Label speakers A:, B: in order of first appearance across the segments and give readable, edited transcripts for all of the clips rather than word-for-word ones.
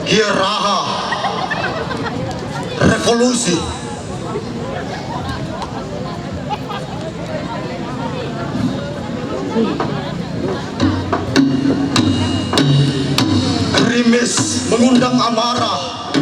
A: Kieraha revolusi. Gerimis mengundang amarah,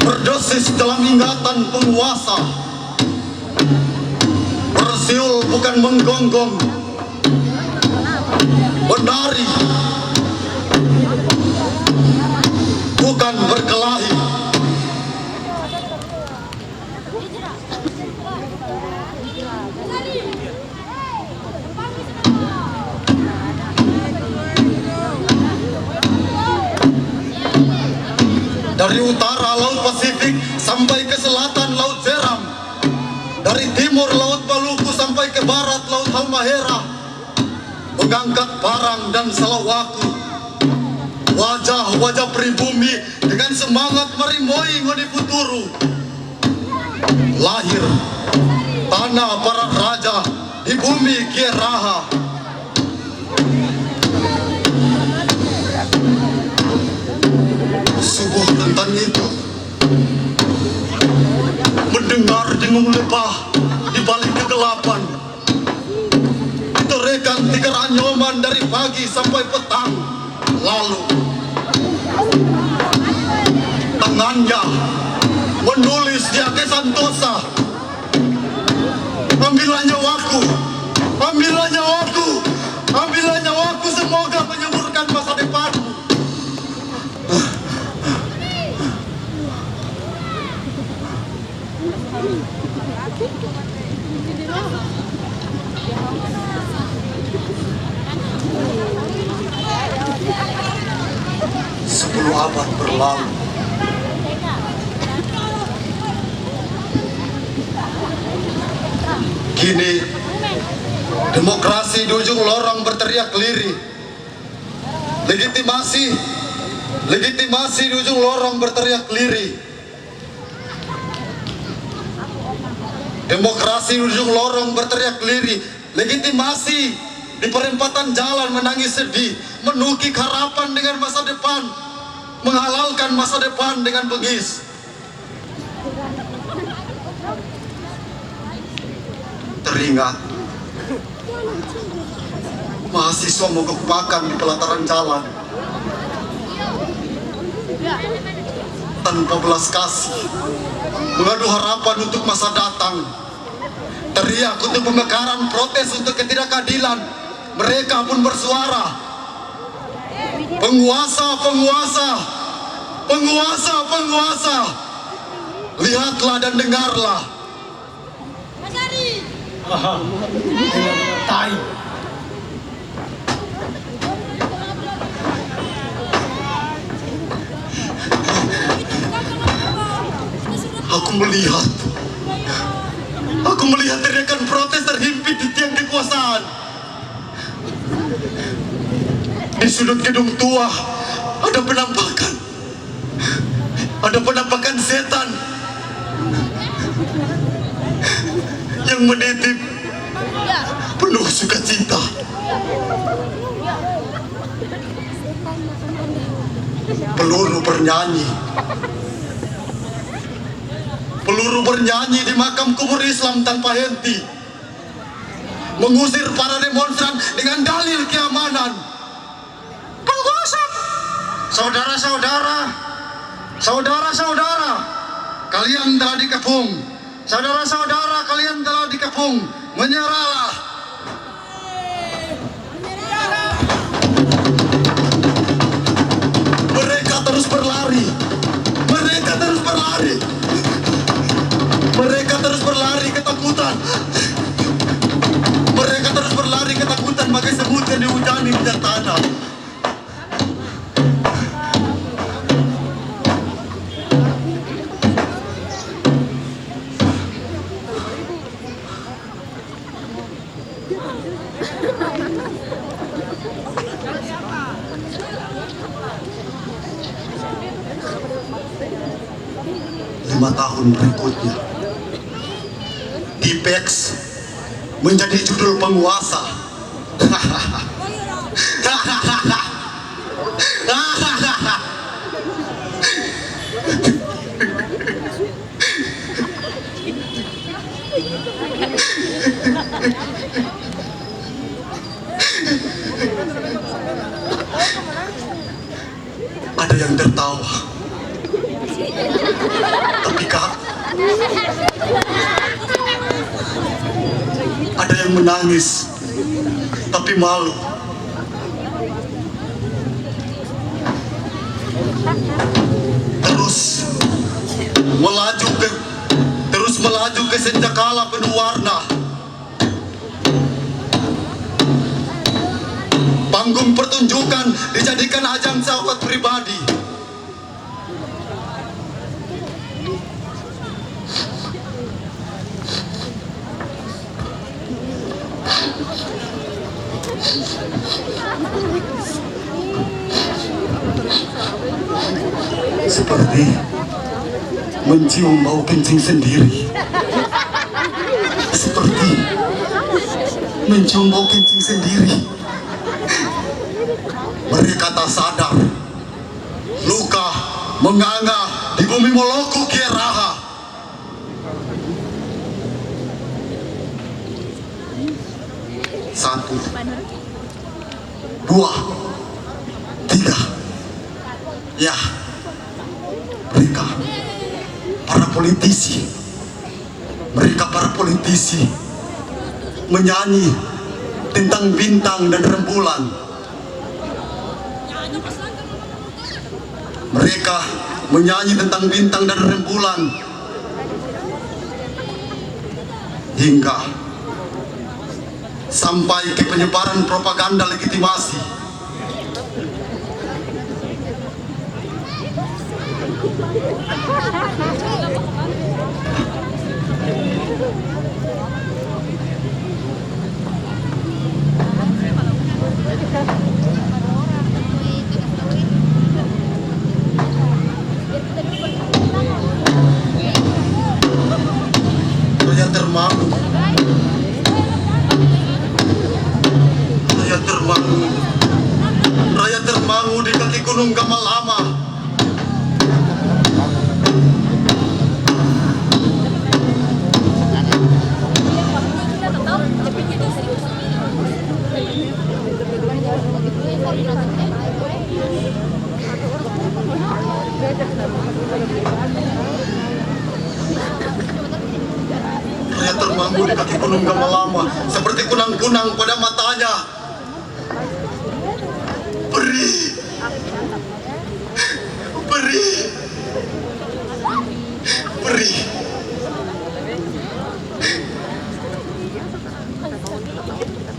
A: berdesis dalam ingatan penguasa. Bersiul bukan menggonggong, menari bukan berkelahi. Dari utara Laut Pasifik sampai ke selatan Laut Seram, dari timur Laut Maluku sampai ke barat Laut Halmahera, mengangkat parang dan salawaku. Wajah-wajah pribumi dengan semangat marimoi ngoni futuru. Lahir tanah para raja di bumi Kieraha. Subuh tentang itu, mendengar dengung lebah di balik kegelapan, diterekan tikar anyoman dari pagi sampai petang. Lalu tangannya menulis di Ake Santosa, ambillah nyawaku, ambillah nyawaku, ambillah nyawaku, semoga menyemburkan masa depanmu. Sepuluh abad berlalu, kini demokrasi di ujung lorong berteriak lirih. Legitimasi, legitimasi di ujung lorong berteriak lirih. Demokrasi di ujung lorong berteriak lirih. Legitimasi di perempatan jalan menangis sedih, menukik harapan dengan masa depan, menghalalkan masa depan dengan bengis. Teringat mahasiswa mogok makan di pelataran jalan tanpa belas kasih, mengadu harapan untuk masa datang. Teriak untuk pemekaran, protes untuk ketidakadilan. Mereka pun bersuara, penguasa, penguasa, penguasa, penguasa, lihatlah dan dengarlah. Tai. Aku melihat teriakan protes terhimpit di tiang kekuasaan. Di sudut gedung tua ada penampakan setan yang menitip penuh sukacita. Peluru bernyanyi. Peluru bernyanyi di makam kubur Islam tanpa henti, mengusir para demonstran dengan dalil keamanan. Penguasa, saudara-saudara, saudara-saudara, kalian telah dikepung. Saudara-saudara, kalian telah dikepung. Menyerahlah. Mereka terus berlari. Mereka terus berlari. Mereka terus berlari ketakutan. Mereka terus berlari ketakutan bagai semut yang dihujani minyak tanah. Lima tahun berikutnya, Dipex menjadi judul penguasa. Ada yang tertawa, tapi kaku. Ada yang menangis, tapi malu. Terus melaju ke senjakala penuh warna. Panggung pertunjukan dijadikan ajang sahabat pribadi. Seperti mencium bau kencing sendiri. Seperti mencium bau kencing sendiri. Mereka tak sadar luka menganga di bumi Moloku Kieraha. Satu, dua, tiga. Ya, mereka para politisi menyanyi tentang bintang dan rembulan. Mereka menyanyi tentang bintang dan rembulan hingga sampai ke penyebaran propaganda legitimasi. Raya termangu di kaki gunung Gamalama. Raya termangu di kaki gunung Gamalama seperti kunang-kunang pada matanya. Perih.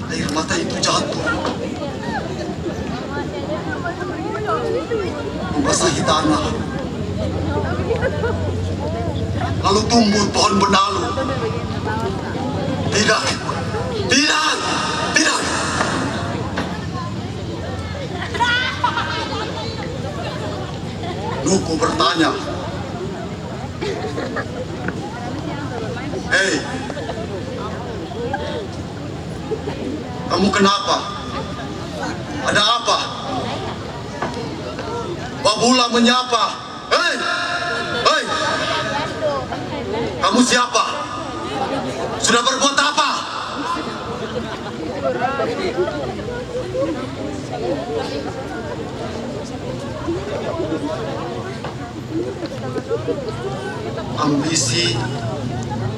A: Air mata itu jatuh, membasahi tanah, lalu tumbuh pohon benalu. Tidak. Nuku bertanya, "Hei, kamu kenapa? Ada apa?" Babula menyapa, "Hei, kamu siapa? Sudah berbuat apa?"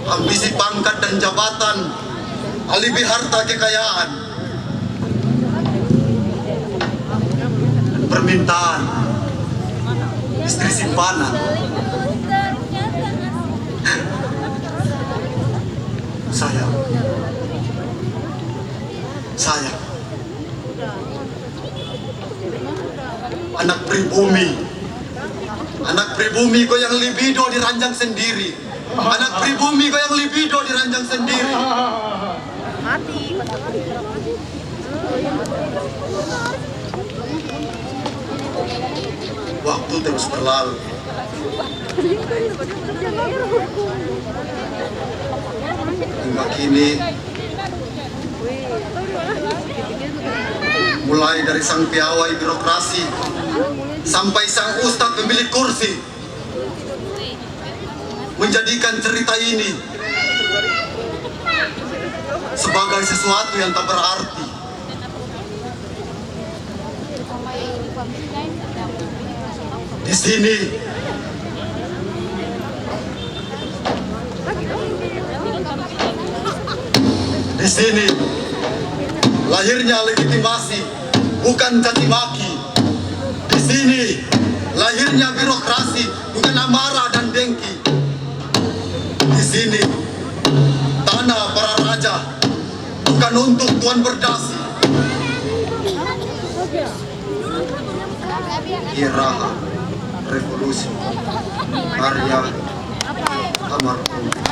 A: Ambisi pangkat dan jabatan, alibi harta kekayaan, permintaan, istri simpanan. Saya anak pribumi goyang libido diranjang sendiri. Anak pribumi goyang libido diranjang sendiri. Mati. Waktu terus berlalu. Hingga kini, mulai dari sang piawai birokrasi sampai sang ustadz pemilik kursi, menjadikan cerita ini sebagai sesuatu yang tak berarti. Di sini lahirnya legitimasi, bukan caci maki. Di sini lahirnya birokrasi, bukan amarah dan dengki. Di sini tanah para raja, bukan untuk tuan berdasi. Iraha revolusi karya Amartya.